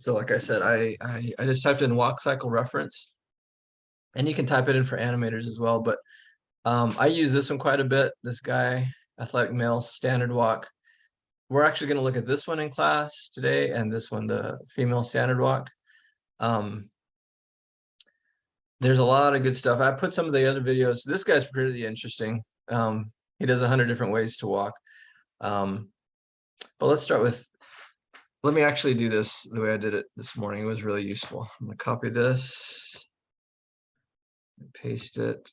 So like I said, I just typed in walk cycle reference, and you can type it in for animators as well. But I use this one quite a bit. This guy, athletic male standard walk. We're actually going to look at this one in class today, and this one, the female standard walk. There's a lot of good stuff. I put some of the other videos. This guy's pretty interesting. He does 100 different ways to walk. But let's start with, let me actually do this the way I did it this morning. It was really useful. I'm going to copy this, paste it,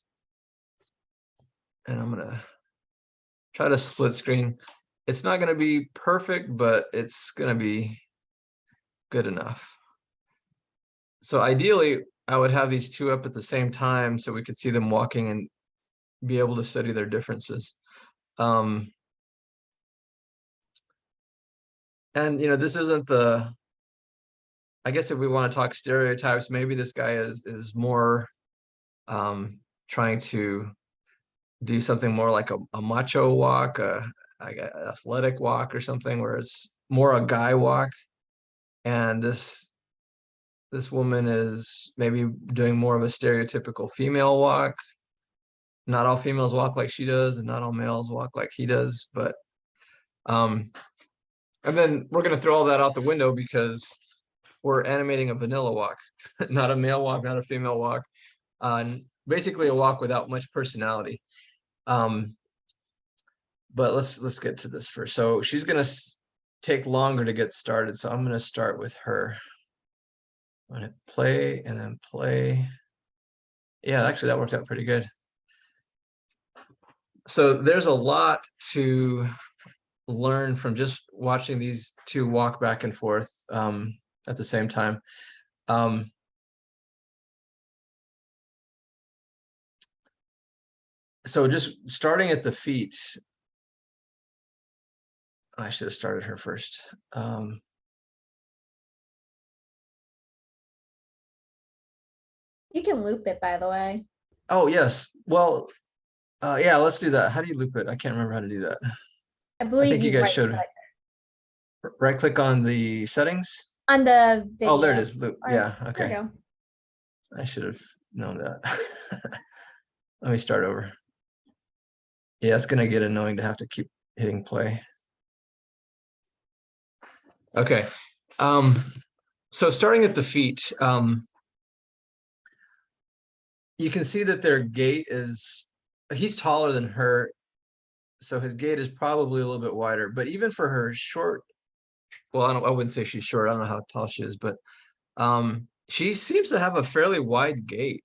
and I'm going to try to split screen. It's not going to be perfect, but it's going to be good enough. So ideally, I would have these two up at the same time so we could see them walking and be able to study their differences. And this isn't the, I guess if we want to talk stereotypes, maybe this guy is more trying to do something more like a macho walk, like an athletic walk or something, where it's more a guy walk. And this woman is maybe doing more of a stereotypical female walk. Not all females walk like she does, and not all males walk like he does. But and then we're going to throw all that out the window because we're animating a vanilla walk, not a male walk, not a female walk, basically a walk without much personality. But let's get to this first. So she's going to take longer to get started, so I'm going to start with her. I'm going to play and then play. Yeah, actually that worked out pretty good. So there's a lot to learn from just watching these two walk back and forth at the same time. So just starting at the feet, I should have started her first. You can loop it, by the way. Oh, yes. Well, yeah, let's do that. How do you loop it? I can't remember how to do that. I I believe think you you guys right showed click right click on the settings. on the video. Oh, there it is. Loop. Yeah, There okay. we go. I should have known that. Let me start over. Yeah, it's gonna get annoying to have to keep hitting play. Okay. So starting at the feet, you can see that their gait is, he's taller than her, so his gait is probably a little bit wider. But even for her short, well, I wouldn't say she's short. I don't know how tall she is, but she seems to have a fairly wide gait.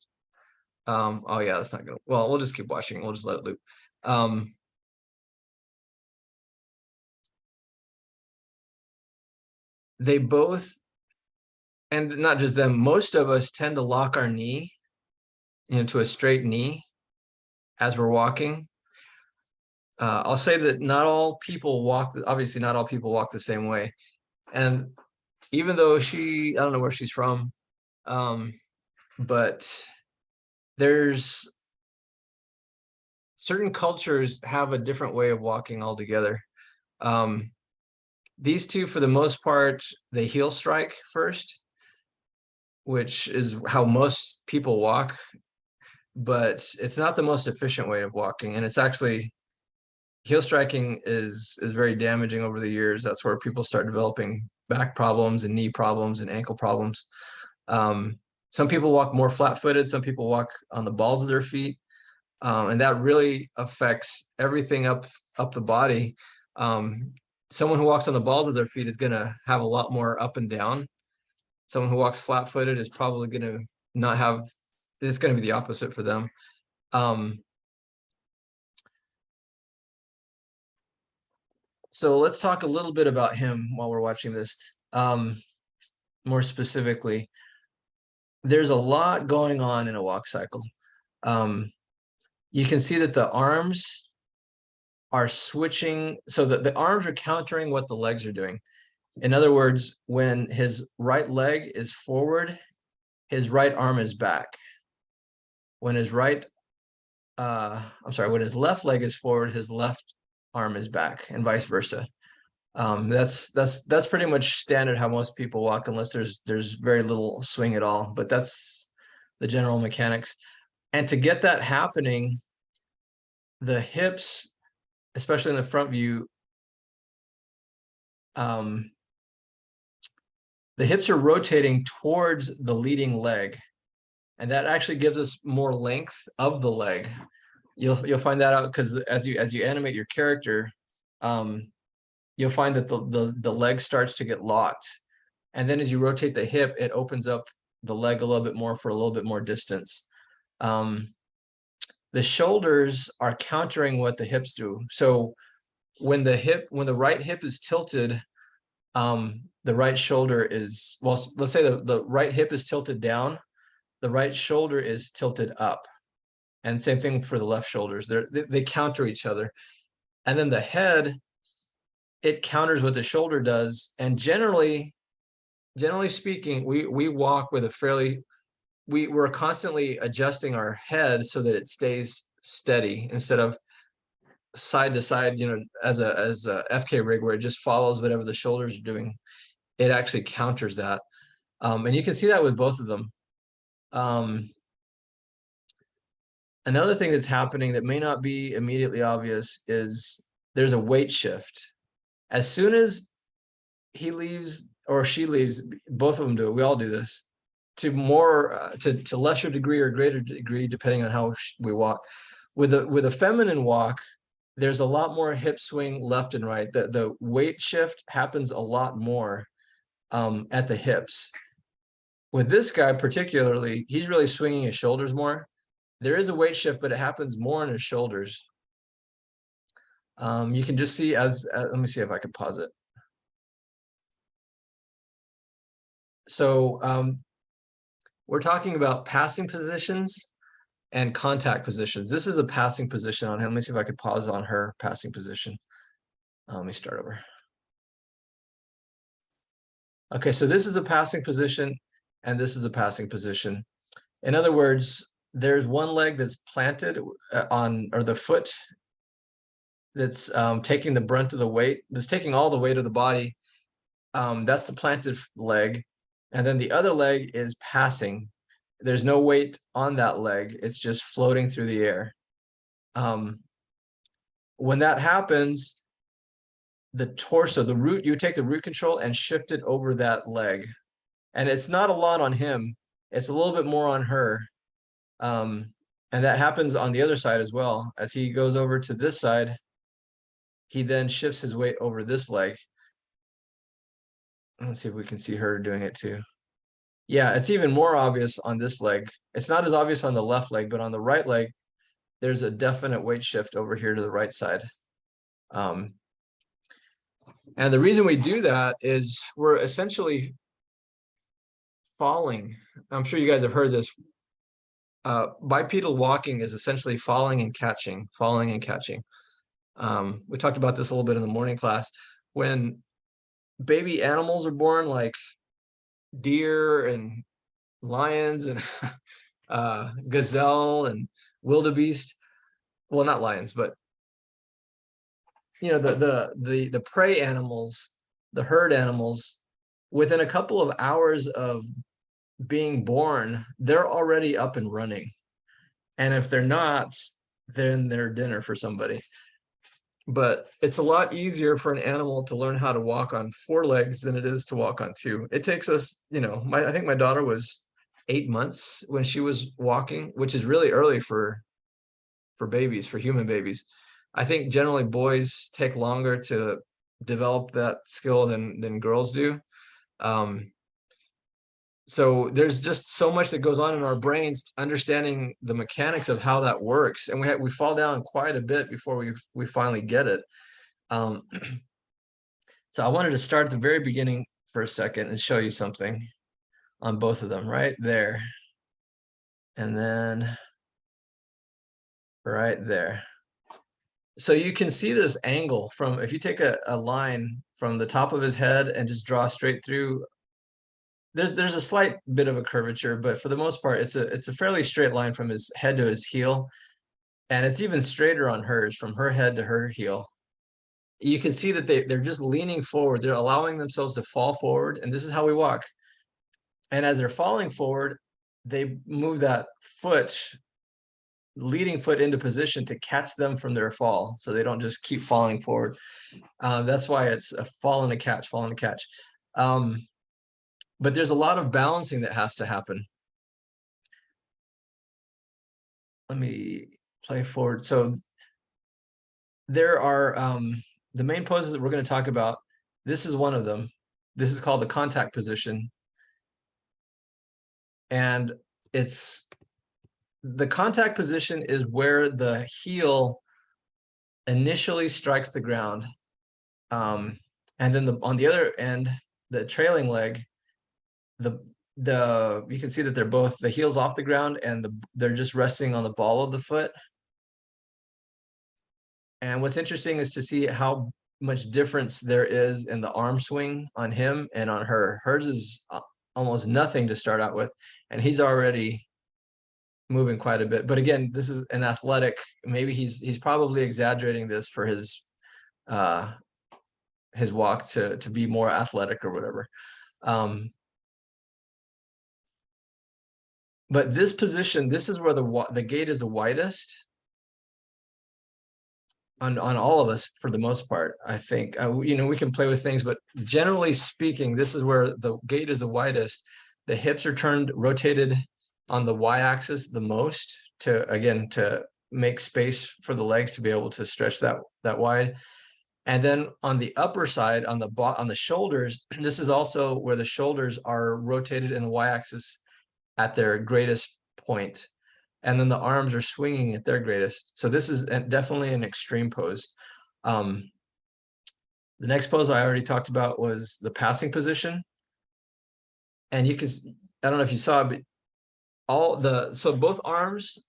Oh yeah, that's not gonna. Well, we'll just keep watching. We'll just let it loop. They both, and not just them, most of us tend to lock our knee into a straight knee as we're walking. I'll say that not all people walk, obviously not all people walk the same way. And even though I don't know where she's from, but there's certain cultures have a different way of walking altogether. These two, for the most part, they heel strike first, which is how most people walk, but it's not the most efficient way of walking. And it's actually, heel striking is very damaging over the years. That's where people start developing back problems and knee problems and ankle problems. Some people walk more flat-footed, some people walk on the balls of their feet. And that really affects everything up the body. Someone who walks on the balls of their feet is going to have a lot more up and down. Someone who walks flat-footed is probably going to not have, it's going to be the opposite for them. So let's talk a little bit about him while we're watching this. More specifically, there's a lot going on in a walk cycle. You can see that the arms are switching, so that the arms are countering what the legs are doing. In other words, when his right leg is forward, his right arm is back. When his when his left leg is forward, his left arm is back, and vice versa. That's pretty much standard how most people walk, unless there's very little swing at all. But that's the general mechanics. And to get that happening, the hips, especially in the front view, the hips are rotating towards the leading leg, and that actually gives us more length of the leg. You'll find that out because as you animate your character, you'll find that the leg starts to get locked, and then as you rotate the hip, it opens up the leg a little bit more for a little bit more distance. The shoulders are countering what the hips do. So when the right hip is tilted, the right shoulder is, well, let's say the right hip is tilted down, the right shoulder is tilted up. And same thing for the left shoulders. They counter each other. And then the head, it counters what the shoulder does. And generally speaking, we walk with a fairly, we're constantly adjusting our head so that it stays steady instead of side to side, as a FK rig where it just follows whatever the shoulders are doing. It actually counters that. And you can see that with both of them. Another thing that's happening that may not be immediately obvious is there's a weight shift. As soon as he leaves or she leaves, both of them do it, we all do this, to more to lesser degree or greater degree depending on how we walk. With a feminine walk, there's a lot more hip swing left and right. The weight shift happens a lot more at the hips. With this guy particularly, he's really swinging his shoulders more. There is a weight shift, but it happens more in his shoulders. You can just see let me see if I can pause it. So we're talking about passing positions and contact positions. This is a passing position on him. Let me see if I could pause on her passing position. Let me start over. Okay, so this is a passing position and this is a passing position. In other words, there's one leg that's planted on, or the foot that's taking the brunt of the weight, that's taking all the weight of the body. That's the planted leg. And then the other leg is passing. There's no weight on that leg. It's just floating through the air. When that happens, the torso, the root, you take the root control and shift it over that leg. And it's not a lot on him. It's a little bit more on her. And that happens on the other side as well. As he goes over to this side, he then shifts his weight over this leg. Let's see if we can see her doing it too. Yeah, it's even more obvious on this leg. It's not as obvious on the left leg, but on the right leg, there's a definite weight shift over here to the right side. And the reason we do that is we're essentially falling. I'm sure you guys have heard this. Bipedal walking is essentially falling and catching, falling and catching. We talked about this a little bit in the morning class. When baby animals are born, like deer and lions and gazelle and wildebeest, well, not lions, but the prey animals, the herd animals, within a couple of hours of being born, they're already up and running. And if they're not, then they're dinner for somebody. But it's a lot easier for an animal to learn how to walk on 4 legs than it is to walk on 2. It takes us, I think my daughter was 8 months when she was walking, which is really early for babies, for human babies. I think generally boys take longer to develop that skill than girls do. So there's just so much that goes on in our brains understanding the mechanics of how that works, and we fall down quite a bit before we finally get it. So I wanted to start at the very beginning for a second and show you something on both of them, right there, and then right there. So you can see this angle from, if you take a line from the top of his head and just draw straight through, there's a slight bit of a curvature, but for the most part, it's a fairly straight line from his head to his heel. And it's even straighter on hers, from her head to her heel. you can see that they're just leaning forward. They're allowing themselves to fall forward. And this is how we walk. And as they're falling forward, they move that leading foot into position to catch them from their fall. So they don't just keep falling forward. That's why it's a fall and a catch, fall and a catch. But there's a lot of balancing that has to happen. Let me play forward. So there are the main poses that we're going to talk about. This is one of them. This is called the contact position. And the contact position is where the heel initially strikes the ground. And then on the other end, the trailing leg, you can see that they're both, the heel's off the ground and they're just resting on the ball of the foot. And what's interesting is to see how much difference there is in the arm swing on him and on her. Hers is almost nothing to start out with, and he's already moving quite a bit. But again, this is an athletic, maybe he's probably exaggerating this for his walk to be more athletic or whatever. But this position, this is where the gait is the widest on all of us for the most part. I think we can play with things, but generally speaking, this is where the gait is the widest. The hips are rotated on the y-axis the most to make space for the legs to be able to stretch that wide. And then on the upper side, on the shoulders, this is also where the shoulders are rotated in the y-axis at their greatest point. And then the arms are swinging at their greatest. So this is definitely an extreme pose. The next pose I already talked about was the passing position. And I don't know if you saw, but so both arms,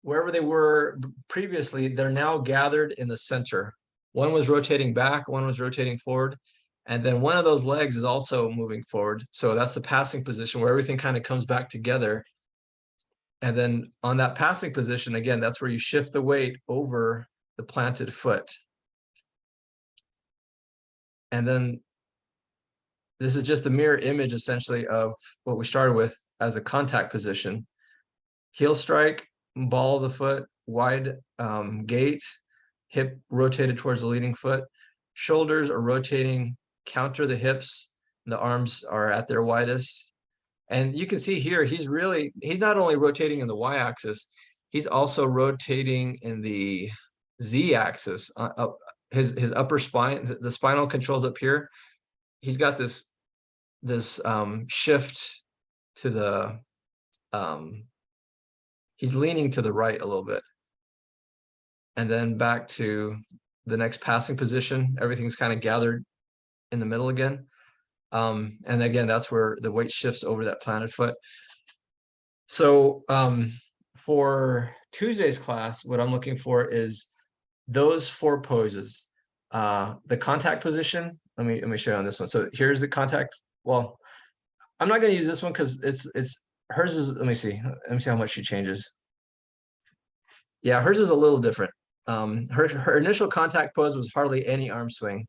wherever they were previously, they're now gathered in the center. One was rotating back, one was rotating forward. And then one of those legs is also moving forward. So that's the passing position where everything kind of comes back together. And then on that passing position, again, that's where you shift the weight over the planted foot. And then this is just a mirror image, essentially, of what we started with as a contact position. Heel strike, ball of the foot, wide gait, hip rotated towards the leading foot. Shoulders are rotating, counter the hips. The arms are at their widest. And you can see here, he's not only rotating in the y-axis, he's also rotating in the z-axis. His upper spine, the spinal controls up here. He's got this shift to the, he's leaning to the right a little bit. And then back to the next passing position, everything's kind of gathered in the middle again. And again, that's where the weight shifts over that planted foot. So for Tuesday's class, what I'm looking for is those 4 poses. The contact position, let me show you on this one. So here's the contact. Well, I'm not going to use this one because hers is, let me see how much she changes. Yeah, hers is a little different. Her initial contact pose was hardly any arm swing.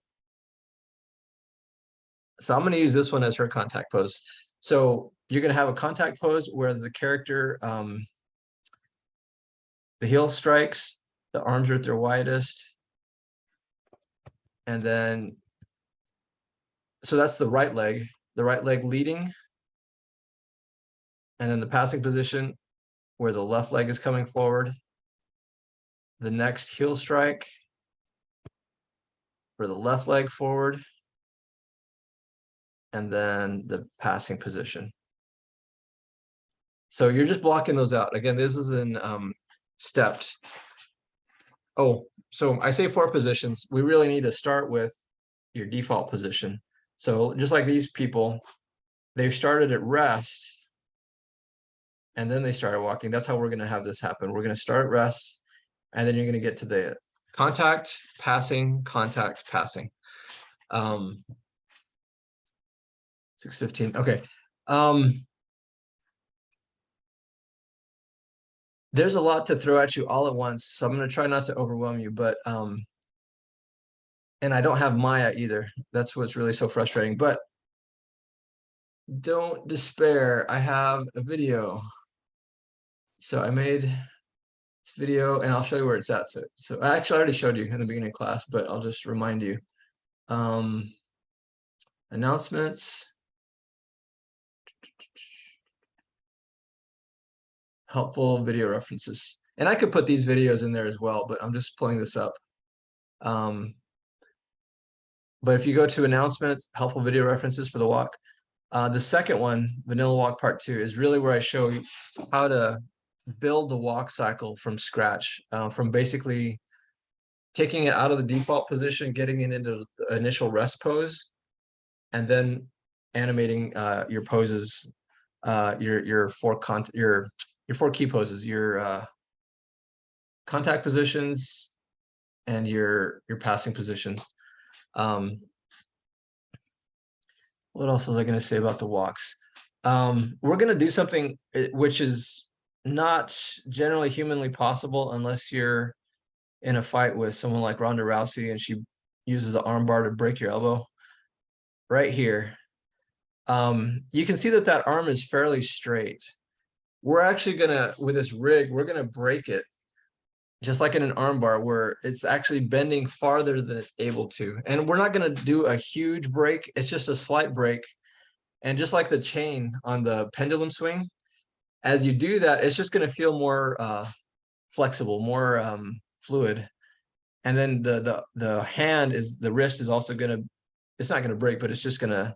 So I'm going to use this one as her contact pose. So you're going to have a contact pose where the character, the heel strikes, the arms are at their widest. And then, so that's the right leg leading. And then the passing position where the left leg is coming forward. The next heel strike for the left leg forward. And then the passing position. So you're just blocking those out. Again, this is in stepped. Oh, so I say 4 positions. We really need to start with your default position. So just like these people, they've started at rest and then they started walking. That's how we're going to have this happen. We're going to start at rest and then you're going to get to the contact, passing, contact, passing. 6:15. Okay. There's a lot to throw at you all at once, so I'm going to try not to overwhelm you, but And I don't have Maya either. That's what's really so frustrating. But don't despair. I have a video. So I made this video and I'll show you where it's at. So I actually already showed you in the beginning of class, but I'll just remind you. Announcements. Helpful video references. And I could put these videos in there as well, but I'm just pulling this up. But if you go to announcements, helpful video references for the walk, the second one, Vanilla Walk Part 2, is really where I show you how to build the walk cycle from scratch, from basically taking it out of the default position, getting it into the initial rest pose, and then animating your poses, your four key poses, your contact positions, and your passing positions. What else was I going to say about the walks? We're going to do something which is not generally humanly possible unless you're in a fight with someone like Ronda Rousey and she uses the armbar to break your elbow. Right here, you can see that that arm is fairly straight. We're actually gonna, with this rig, we're gonna break it just like in an armbar where it's actually bending farther than it's able to. And we're not going to do a huge break. It's just a slight break. And just like the chain on the pendulum swing, as you do that, it's just going to feel more flexible, more fluid. And then the hand is, the wrist is also going to, it's not going to break, but it's just going to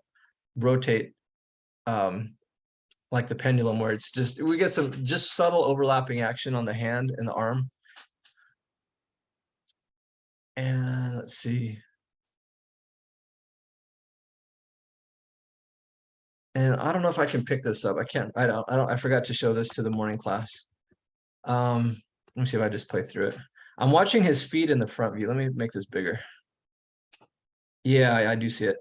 rotate like the pendulum, where it's just, we get some just subtle overlapping action on the hand and the arm. And let's see. And I don't know if I can pick this up. I forgot to show this to the morning class. Let me see if I just play through it. I'm watching his feet in the front view. Let me make this bigger. Yeah, I do see it.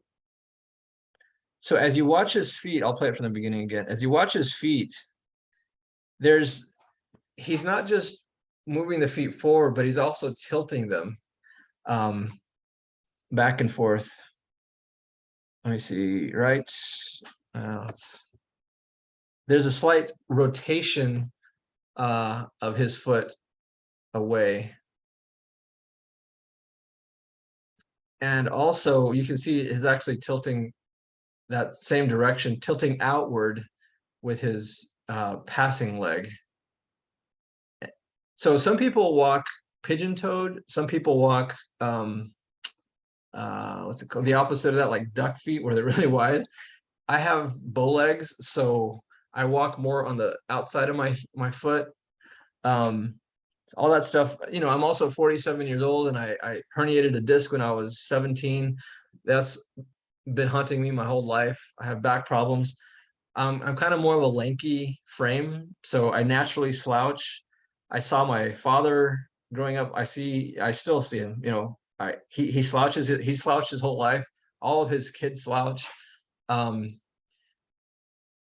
So as you watch his feet, I'll play it from the beginning again. As you watch his feet, he's not just moving the feet forward, but he's also tilting them back and forth. Let me see, right? There's a slight rotation of his foot away. And also you can see he's actually tilting that same direction, tilting outward with his passing leg. So some people walk pigeon-toed, some people walk what's it called? The opposite of that, like duck feet, where they're really wide. I have bow legs, so I walk more on the outside of my foot. All that stuff, you know, I'm also 47 years old and I herniated a disc when I was 17. That's been haunting me my whole life. I have back problems. I'm kind of more of a lanky frame, so I naturally slouch. I saw my father growing up. I still see him, you know, he slouched his whole life. All of his kids slouch.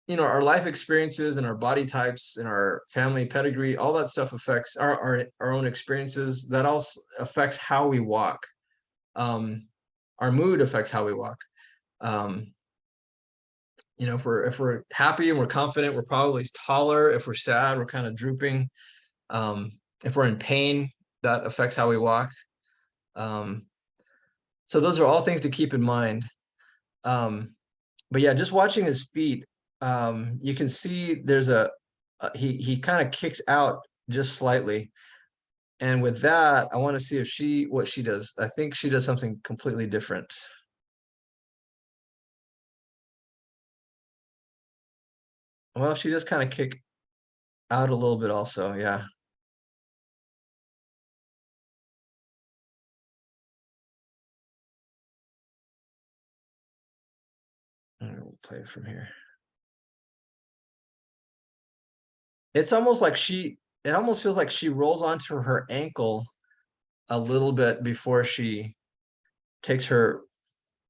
You know, our life experiences and our body types and our family pedigree, all that stuff affects our own experiences. That also affects how we walk. Our mood affects how we walk. You know, if we're happy and we're confident, we're probably taller. If we're sad, we're kind of drooping. If we're in pain, that affects how we walk. So those are all things to keep in mind. But yeah, just watching his feet, you can see there's he kind of kicks out just slightly. And with that, I want to see if what she does. I think she does something completely different. Well, she just kind of kick out a little bit also, yeah. We'll play it from here. It's almost like it almost feels like she rolls onto her ankle a little bit before she takes her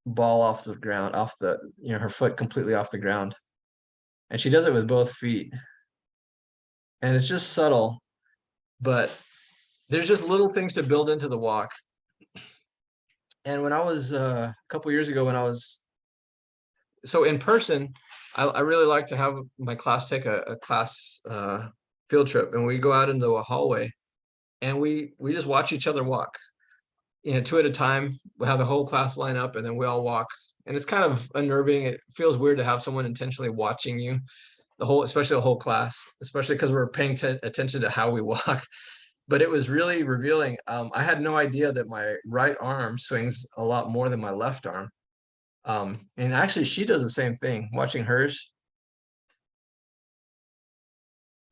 ball off the ground, you know, her foot completely off the ground. And she does it with both feet. And it's just subtle, but there's just little things to build into the walk. And when I was a couple years ago, when I was so in person, I really like to have my class take a class field trip, and we go out into a hallway, and we just watch each other walk, you know, two at a time. We have the whole class line up, and then we all walk. And it's kind of unnerving. It feels weird to have someone intentionally watching you, the whole, especially the whole class, especially because we're paying attention to how we walk. But it was really revealing. I had no idea that my right arm swings a lot more than my left arm. And actually, she does the same thing. Watching hers,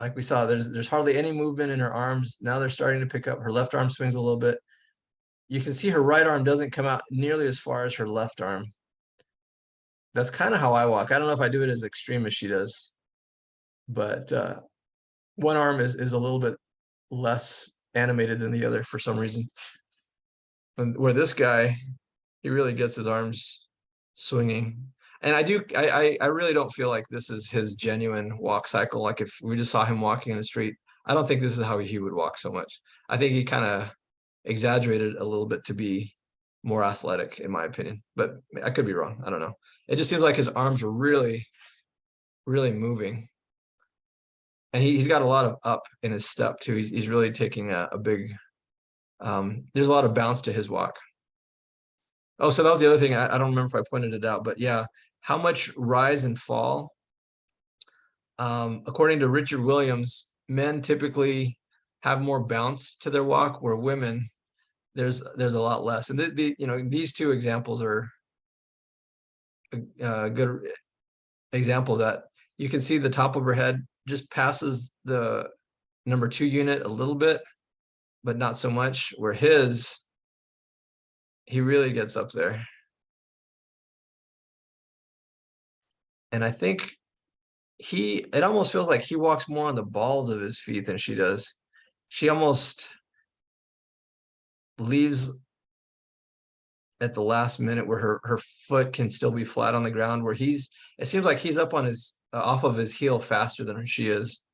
like we saw, there's hardly any movement in her arms. Now they're starting to pick up. Her left arm swings a little bit. You can see her right arm doesn't come out nearly as far as her left arm. That's kind of how I walk. I don't know if I do it as extreme as she does, but one arm is a little bit less animated than the other for some reason. And where this guy, he really gets his arms swinging. And I really don't feel like this is his genuine walk cycle. Like if we just saw him walking in the street, I don't think this is how he would walk so much. I think he kind of exaggerated a little bit to be more athletic, in my opinion. But I could be wrong. I don't know. It just seems like his arms are really, really moving. And he's got a lot of up in his step too. He's really taking a big, there's a lot of bounce to his walk. Oh, so that was the other thing. I don't remember if I pointed it out, but yeah, how much rise and fall. According to Richard Williams, men typically have more bounce to their walk, where women, there's a lot less. And you know, these two examples are a good example that you can see the top of her head just passes the number 2 unit a little bit, but not so much, where he really gets up there. And I think it almost feels like he walks more on the balls of his feet than she does. She almost leaves at the last minute where her foot can still be flat on the ground, where it seems like he's up on his off of his heel faster than she is.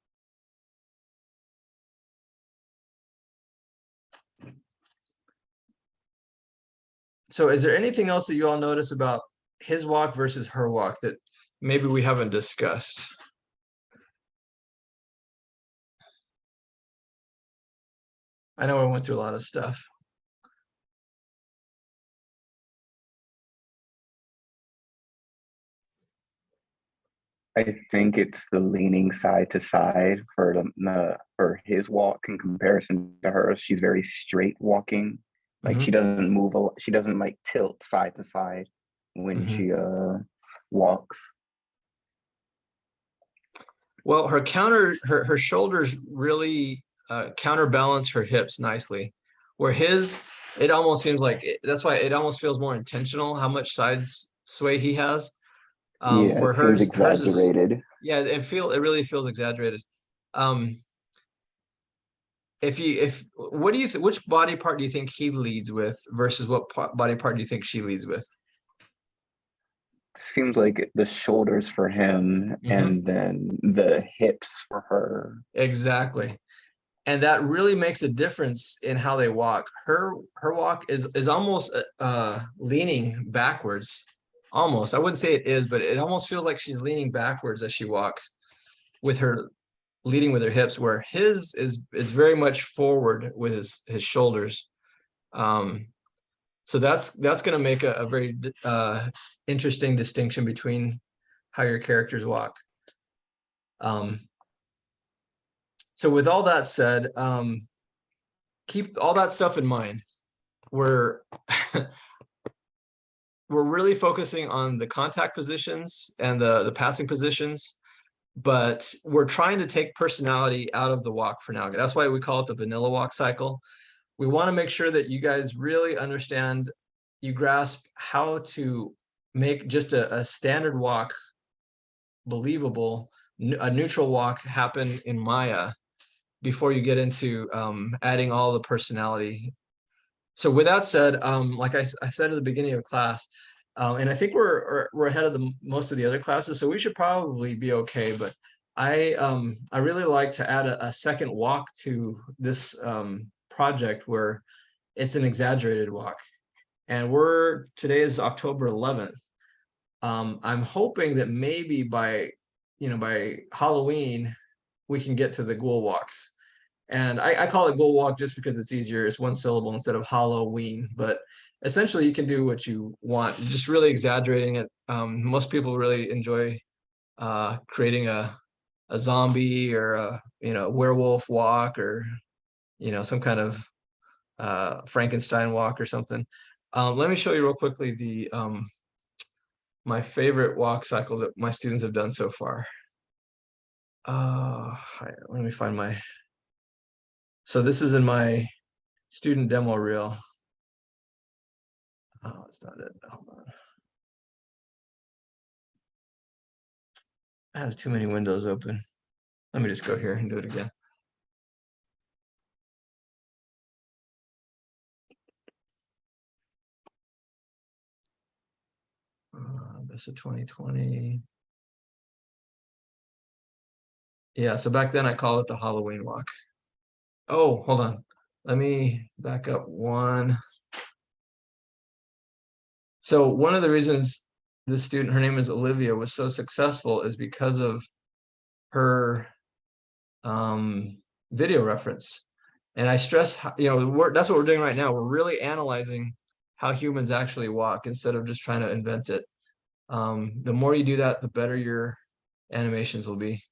So is there anything else that you all notice about his walk versus her walk that maybe we haven't discussed? I know I went through a lot of stuff. I think it's the leaning side to side for for his walk in comparison to hers. She's very straight walking. Like she Mhm, doesn't move a lot. She doesn't like tilt side to side when mhm. she walks. Well, her shoulders really counterbalance her hips nicely, where it almost seems like that's why it almost feels more intentional how much side sway he has. Yeah, Where it seems hers is, exaggerated. yeah, it really feels exaggerated. Um, if what do you which body part do you think he leads with versus what body part do you think she leads with? Seems like the shoulders for him Hmm. and then the hips for her. Exactly. And that really makes a difference in how they walk. Her walk is almost leaning backwards. Almost. I wouldn't say it is, but it almost feels like she's leaning backwards as she walks, with her leading with her hips, where his is very much forward with his shoulders. Um, so that's going to make a very interesting distinction between how your characters walk. Um, so with all that said, keep all that stuff in mind. We're we're really focusing on the contact positions and the passing positions, but we're trying to take personality out of the walk for now. That's why we call it the vanilla walk cycle. We want to make sure that you guys really understand, you grasp how to make just a standard walk believable, a neutral walk happen in Maya before you get into adding all the personality. So with that said, like I said at the beginning of class, and I think we're ahead of most of the other classes, so we should probably be okay. But I really like to add a second walk to this project where it's an exaggerated walk. and today is October 11th. I'm hoping that maybe by Halloween we can get to the ghoul walks. And I call it ghoul walk just because it's easier. It's one syllable instead of Halloween, but essentially you can do what you want, just really exaggerating it. Most people really enjoy creating a zombie or a werewolf walk, or some kind of Frankenstein walk or something. Let me show you real quickly my favorite walk cycle that my students have done so far. Let me find so this is in my student demo reel. Oh, it's not it. Hold on. It has too many windows open. Let me just go here and do it again. This is 2020. Yeah, so back then I call it the Halloween walk. Oh, hold on. Let me back up one. So one of the reasons this student, her name is Olivia, was so successful is because of her video reference. And I stress, that's what we're doing right now. We're really analyzing how humans actually walk instead of just trying to invent it. The more you do that, the better your animations will be.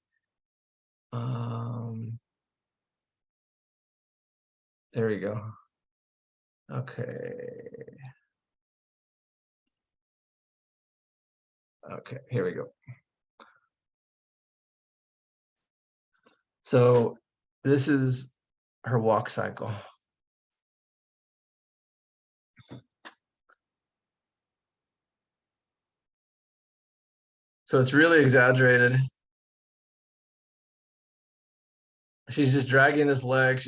There we go. Okay. Okay, here we go. So this is her walk cycle. So it's really exaggerated. She's just dragging this leg.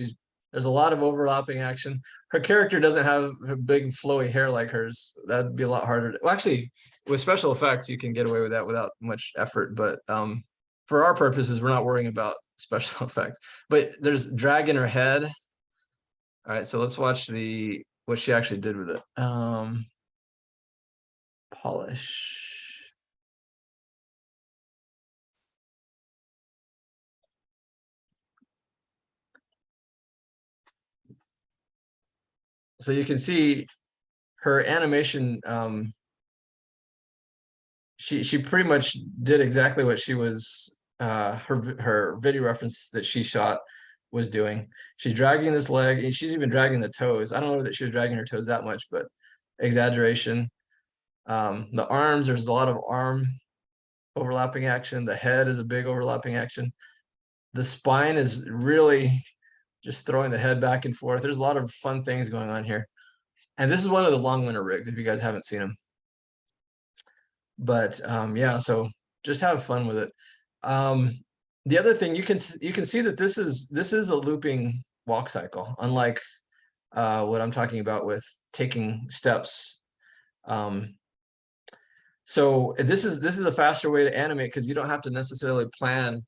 There's a lot of overlapping action. Her character doesn't have her big flowy hair like hers. That'd be a lot harder. Well, actually, with special effects, you can get away with that without much effort. But for our purposes, we're not worrying about special effects. But there's drag in her head. All right, so let's watch what she actually did with it. Polish. So you can see her animation. She pretty much did exactly what she was her video reference that she shot was doing. She's dragging this leg, and she's even dragging the toes. I don't know that she was dragging her toes that much, but exaggeration. The arms, there's a lot of arm overlapping action. The head is a big overlapping action. The spine is really just throwing the head back and forth. There's a lot of fun things going on here. And this is one of the long winter rigs, if you guys haven't seen them. But yeah, so just have fun with it. The other thing, you can see that this is a looping walk cycle, unlike what I'm talking about with taking steps. So this is a faster way to animate, because you don't have to necessarily plan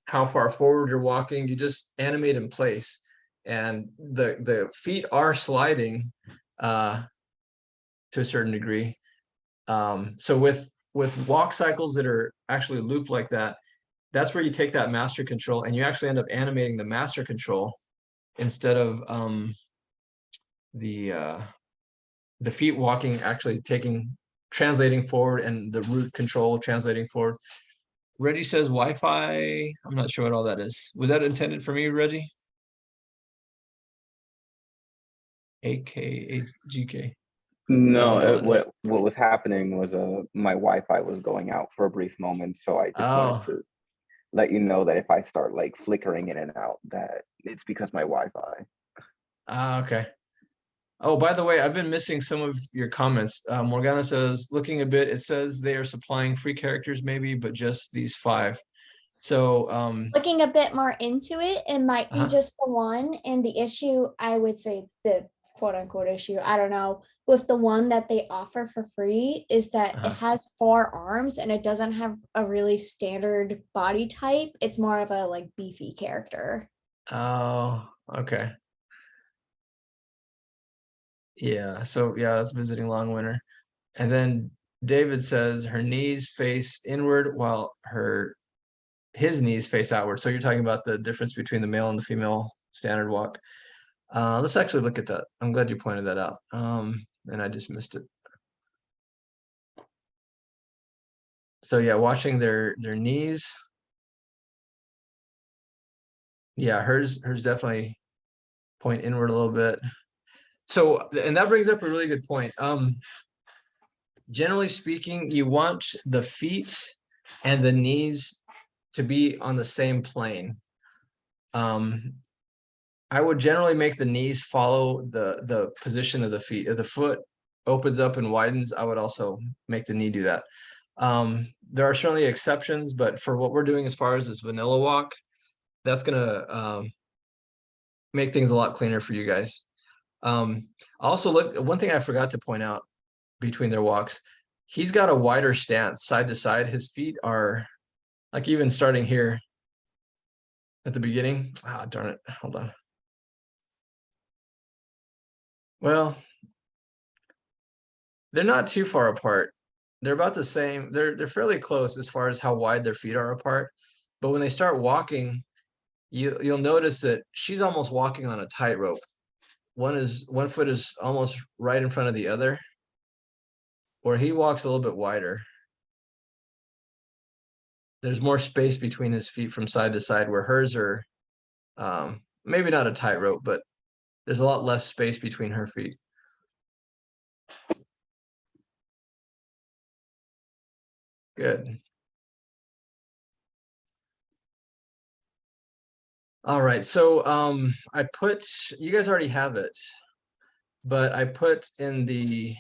how far forward you're walking. You just animate in place, and the feet are sliding to a certain degree. So with walk cycles that are actually looped like that, that's where you take that master control and you actually end up animating the master control instead of the feet walking, actually translating forward, and the root control translating forward. Reggie says Wi-Fi. I'm not sure what all that is. Was that intended for me, Reggie? AKGK. No, what was happening was my Wi-Fi was going out for a brief moment, so I just wanted to let you know that if I start like flickering in and out, that it's because my Wi-Fi. Okay. Oh, by the way, I've been missing some of your comments. Morgana says, looking a bit, it says they are supplying free characters maybe, but just these 5. So Looking a bit more into it, it might be just the one. And the issue, I would say the quote unquote issue, I don't know, with the one that they offer for free is that it has 4 arms and it doesn't have a really standard body type. It's more of a like beefy character. Oh, okay. Yeah, so yeah, that's visiting long winter. And then David says her knees face inward while his knees face outward. So you're talking about the difference between the male and the female standard walk. Let's actually look at that. I'm glad you pointed that out. And I just missed it. So yeah, watching their knees. Yeah, hers definitely point inward a little bit. So, and that brings up a really good point. Generally speaking, you want the feet and the knees to be on the same plane. I would generally make the knees follow the position of the feet. If the foot opens up and widens, I would also make the knee do that. There are certainly exceptions, but for what we're doing as far as this vanilla walk, that's gonna make things a lot cleaner for you guys. Also, look, one thing I forgot to point out between their walks, he's got a wider stance side to side. His feet are like, even starting here at the beginning. Ah, darn it. Hold on. Well, they're not too far apart. They're about the same. They're fairly close as far as how wide their feet are apart. But when they start walking, you'll notice that she's almost walking on a tightrope. One foot is almost right in front of the other, or he walks a little bit wider. There's more space between his feet from side to side, where hers are maybe not a tightrope, but there's a lot less space between her feet. Good. All right, so I put, you guys already have it, but I put in the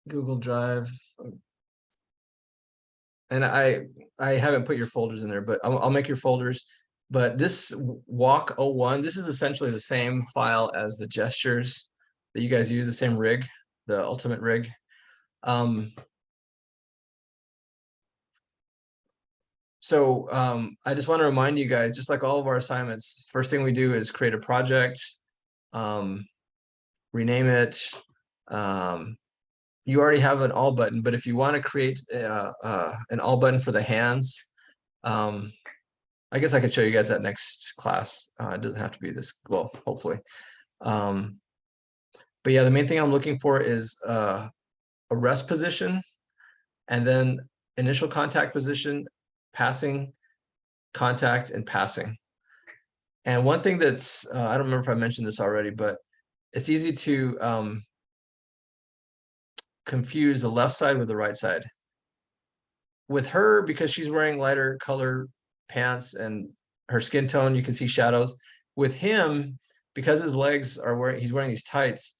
Google Drive, and I haven't put your folders in there, but I'll make your folders. But this walk 01, this is essentially the same file as the gestures that you guys use, the same rig, the ultimate rig. So I just want to remind you guys, just like all of our assignments, first thing we do is create a project, rename it. You already have an all button, but if you want to create an all button for the hands, I guess I could show you guys that next class. It doesn't have to be this, well, hopefully. But yeah, the main thing I'm looking for is a rest position, and then initial contact position, passing, contact, and passing. And one thing that's, I don't remember if I mentioned this already, but it's easy to confuse the left side with the right side. With her, because she's wearing lighter color pants and her skin tone, you can see shadows. With him, because his legs are he's wearing these tights,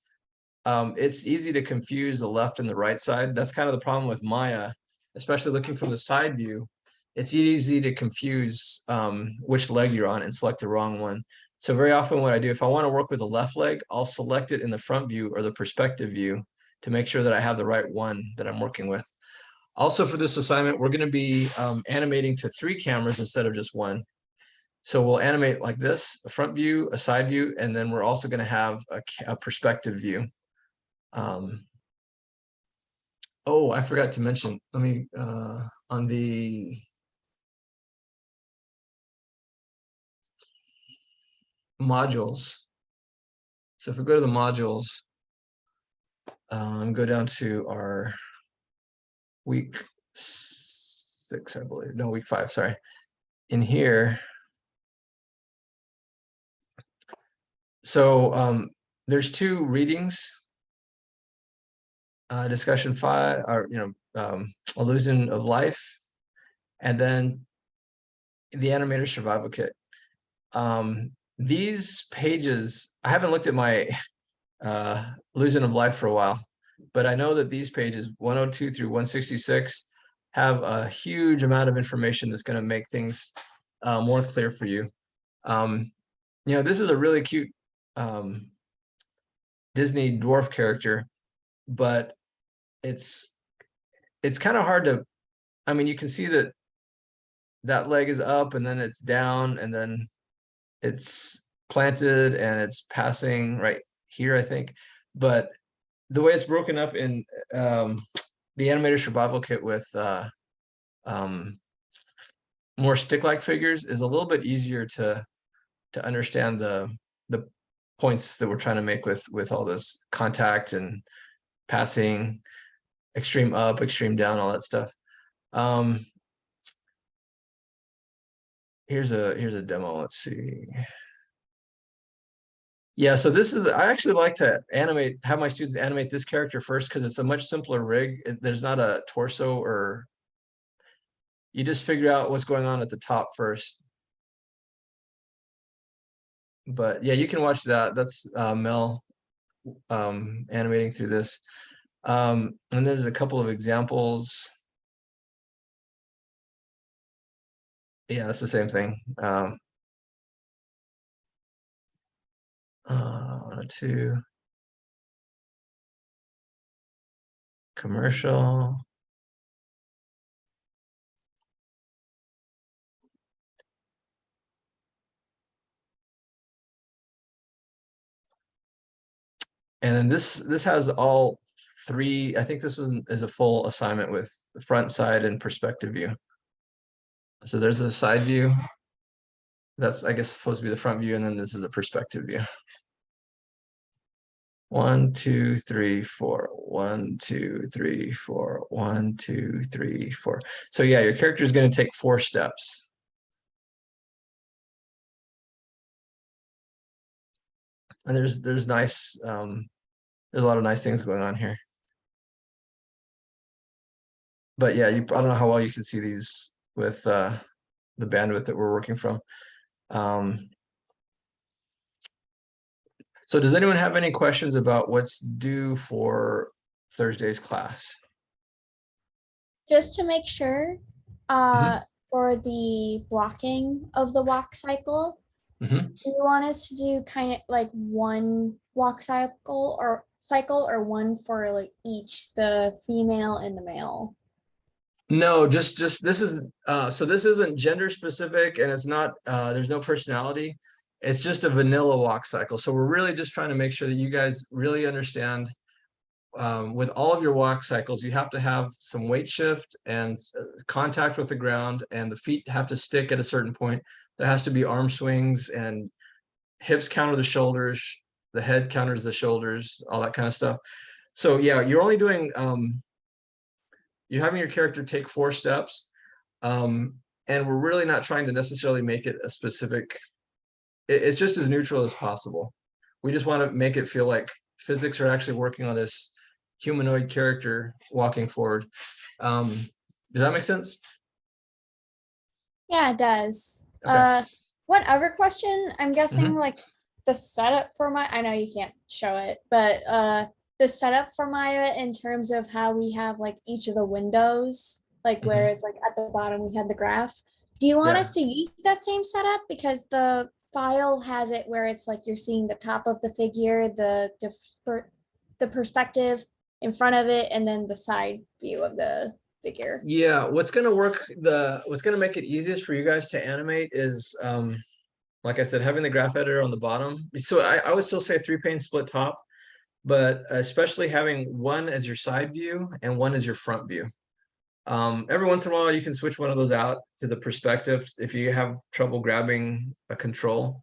it's easy to confuse the left and the right side. That's kind of the problem with Maya, especially looking from the side view. It's easy to confuse which leg you're on and select the wrong one. So very often what I do, if I want to work with the left leg, I'll select it in the front view or the perspective view to make sure that I have the right one that I'm working with. Also for this assignment, we're going to be animating to 3 cameras instead of just 1. So we'll animate like this, a front view, a side view, and then we're also going to have a perspective view. Oh, I forgot to mention, let me, on the modules. So if we go to the modules, go down to our week 6, I believe. No, week 5, sorry. In here, so there's 2 readings. Discussion 5, or illusion of life, and then the animator survival kit. These pages, I haven't looked at my illusion of life for a while, but I know that these pages 102 through 166 have a huge amount of information that's going to make things more clear for you. This is a really cute Disney dwarf character, but it's kind of hard to, I mean, you can see that that leg is up and then it's down and then it's planted and it's passing right here, I think. but the way it's broken up in the Animator Survival Kit with more stick-like figures is a little bit easier to understand the points that we're trying to make with all this contact and passing, extreme up, extreme down, all that stuff. Here's a demo. Let's see. Yeah, so this is, I actually like to have my students animate this character first because it's a much simpler rig. There's not a torso, or you just figure out what's going on at the top first. But yeah, you can watch that. That's Mel animating through this. And there's a couple of examples. Yeah, it's the same thing. To commercial. And then this has all three. I think this is a full assignment with the front, side, and perspective view. So there's a side view. That's, I guess, supposed to be the front view, and then this is a perspective view. 1, 2, 3, 4. 1, 2, 3, 4. 1, 2, 3, 4. So yeah, your character is going to take 4 steps. And there's nice, there's a lot of nice things going on here. But yeah, I don't know how well you can see these with the bandwidth that we're working from. So does anyone have any questions about what's due for Thursday's class? Just to make sure, for the blocking of the walk cycle, do you want us to do kind of like one walk cycle or one for like each, the female and the male? No, just this is so this isn't gender specific, and it's not there's no personality. It's just a vanilla walk cycle. So we're really just trying to make sure that you guys really understand with all of your walk cycles, you have to have some weight shift and contact with the ground, and the feet have to stick at a certain point. There has to be arm swings, and hips counter the shoulders, the head counters the shoulders, all that kind of stuff. So yeah, you're only doing you're having your character take 4 steps, and we're really not trying to necessarily make it a specific. It's just as neutral as possible. We just want to make it feel like physics are actually working on this humanoid character walking forward. Does that make sense? Yeah, it does. Okay. One other question, I'm guessing like the setup for I know you can't show it, but the setup for Maya in terms of how we have like each of the windows, like where it's like at the bottom we had the graph. Do you want us to use that same setup? Because the file has it where it's like you're seeing the top of the figure, the perspective in front of it, and then the side view of the figure. Yeah, what's going to make it easiest for you guys to animate is like I said, having the graph editor on the bottom. So I would still say 3-pane split top, but especially having one as your side view and one as your front view. Every once in a while, you can switch one of those out to the perspective if you have trouble grabbing a control.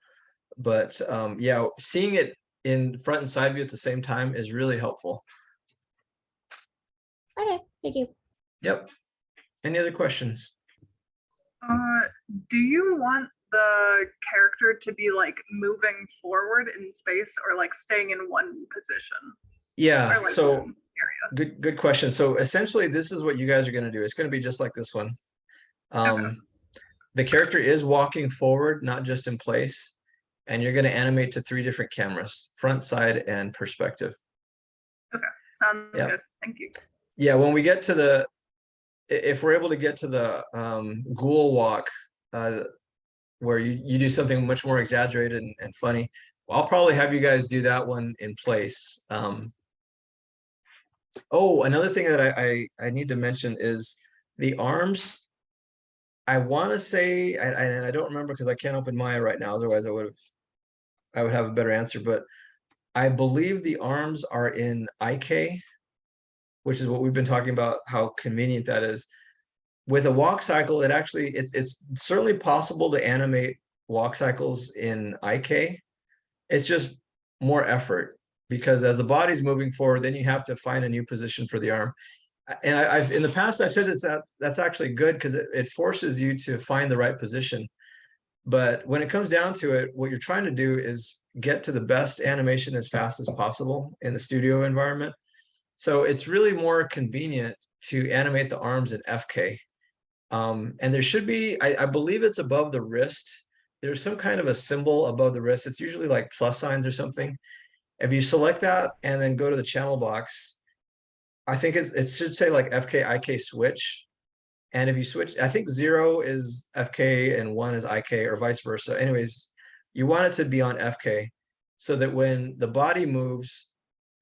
But yeah, seeing it in front and side view at the same time is really helpful. Okay, thank you. Yep. Any other questions? Do you want the character to be like moving forward in space or like staying in one position? Yeah, like so good question. So essentially this is what you guys are going to do. It's going to be just like this one. The character is walking forward, not just in place, and you're going to animate to 3 different cameras: front, side, and perspective. Okay, sounds good. Thank you. Yeah, when we get to if we're able to get to the ghoul walk, where you do something much more exaggerated and funny, I'll probably have you guys do that one in place. Oh, another thing that I need to mention is the arms. I want to say, and I don't remember because I can't open Maya right now, otherwise I would have a better answer, but I believe the arms are in IK, which is what we've been talking about, how convenient that is. With a walk cycle, it's certainly possible to animate walk cycles in IK. It's just more effort, because as the body's moving forward, then you have to find a new position for the arm. And I've in the past I've said that's actually good, because it forces you to find the right position. But when it comes down to it, what you're trying to do is get to the best animation as fast as possible in the studio environment. So it's really more convenient to animate the arms in FK. And there should be, I believe it's above the wrist. There's some kind of a symbol above the wrist. It's usually like plus signs or something. If you select that and then go to the channel box, I think it should say like FK IK switch. And if you switch, I think 0 is FK and 1 is IK, or vice versa. Anyways, you want it to be on FK so that when the body moves,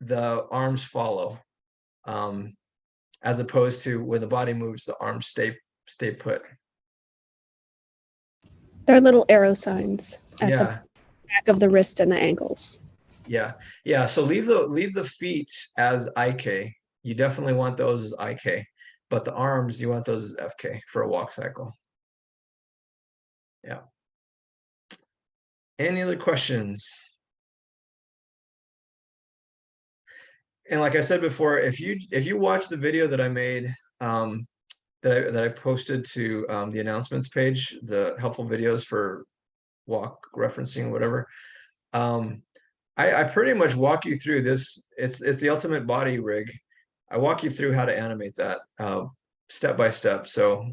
the arms follow. As opposed to when the body moves, the arms stay put. There are little arrow signs at Yeah. the back of the wrist and the ankles. Yeah. Yeah. So leave the feet as IK. You definitely want those as IK, but the arms, you want those as FK for a walk cycle. Yeah. Any other questions? And like I said before, if you watch the video that I made, that I posted to the announcements page, the helpful videos for walk referencing, whatever, I pretty much walk you through this. It's the ultimate body rig. I walk you through how to animate that step by step. So,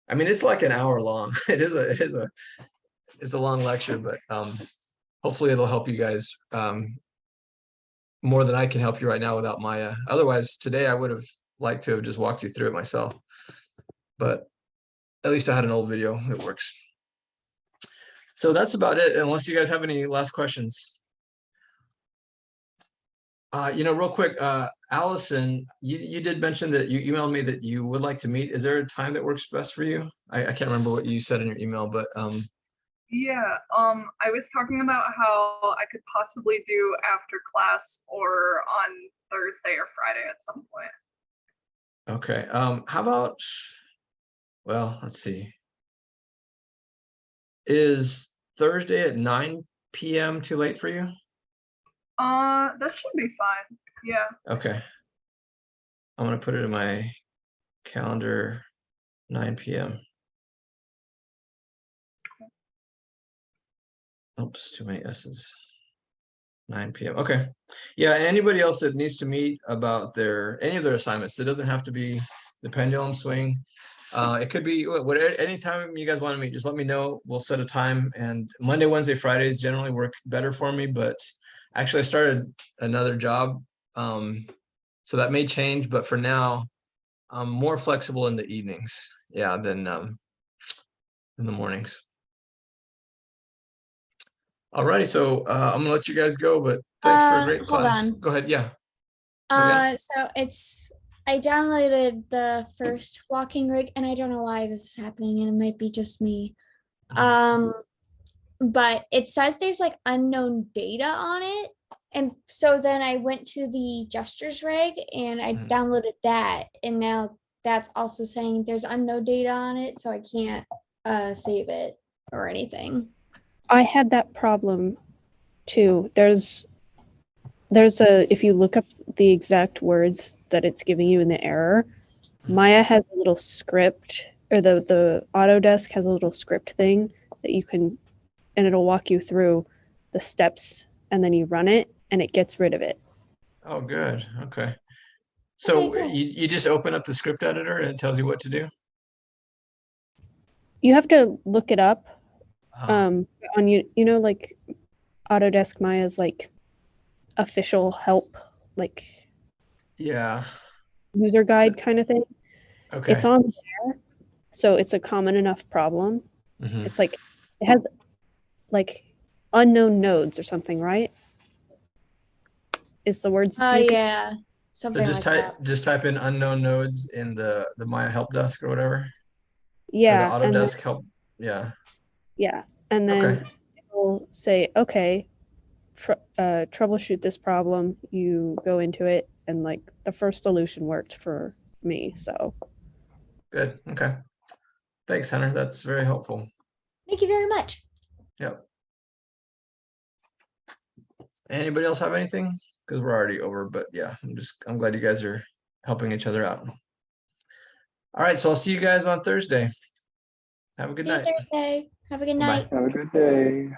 I mean, it's like an hour long. It's a long lecture, but hopefully it'll help you guys more than I can help you right now without Maya. Otherwise, today I would have liked to have just walked you through it myself, but at least I had an old video that works. So that's about it, unless you guys have any last questions. Real quick, Allison, you did mention that you emailed me that you would like to meet. Is there a time that works best for you? I can't remember what you said in your email, but yeah, I was talking about how I could possibly do after class or on Thursday or Friday at some point. Okay. How about, well, let's see. Is Thursday at 9 p.m. too late for you? That should be fine. Yeah. Okay. I'm gonna put it in my calendar, 9 p.m. Oops, too many S's. 9 p.m. Okay. Yeah, anybody else that needs to meet about any of their assignments, it doesn't have to be the pendulum swing. It could be whatever, anytime you guys want to meet, just let me know. We'll set a time. And Monday, Wednesday, Fridays generally work better for me, but actually I started another job. So that may change, but for now, I'm more flexible in the evenings, yeah, than in the mornings. Alrighty, so I'm gonna let you guys go, but thanks for a great class. Hold on. Go ahead, yeah. So I downloaded the first walking rig, and I don't know why this is happening, and it might be just me. But it says there's like unknown data on it. And so then I went to the gestures rig and I downloaded that, and now that's also saying there's unknown data on it, so I can't save it or anything. I had that problem too. There's if you look up the exact words that it's giving you in the error, Maya has a little script, or the Autodesk has a little script thing that you can, and it'll walk you through the steps, and then you run it and it gets rid of it. Oh, good. Okay. So Okay, cool. you just open up the script editor and it tells you what to do? You have to look it up on like Autodesk Maya's like official help, like yeah, user guide kind of thing. Okay. It's on there, so it's a common enough problem. It's like it has like unknown nodes or something, right? Is the words? Yeah, something so just like just type in unknown nodes in the Maya help desk or whatever. Yeah, or the Autodesk help. Yeah. Yeah, and then it'll say, okay, troubleshoot this problem, you go into it, and like the first solution worked for me. So good. Okay. Thanks, Hunter. That's very helpful. Thank you very much. Yep. Anybody else have anything? Because we're already over, but yeah, I'm glad you guys are helping each other out. All right, so I'll see you guys on Thursday. Have a good See you night. Thursday. Have a good Bye-bye. night. Have a good day.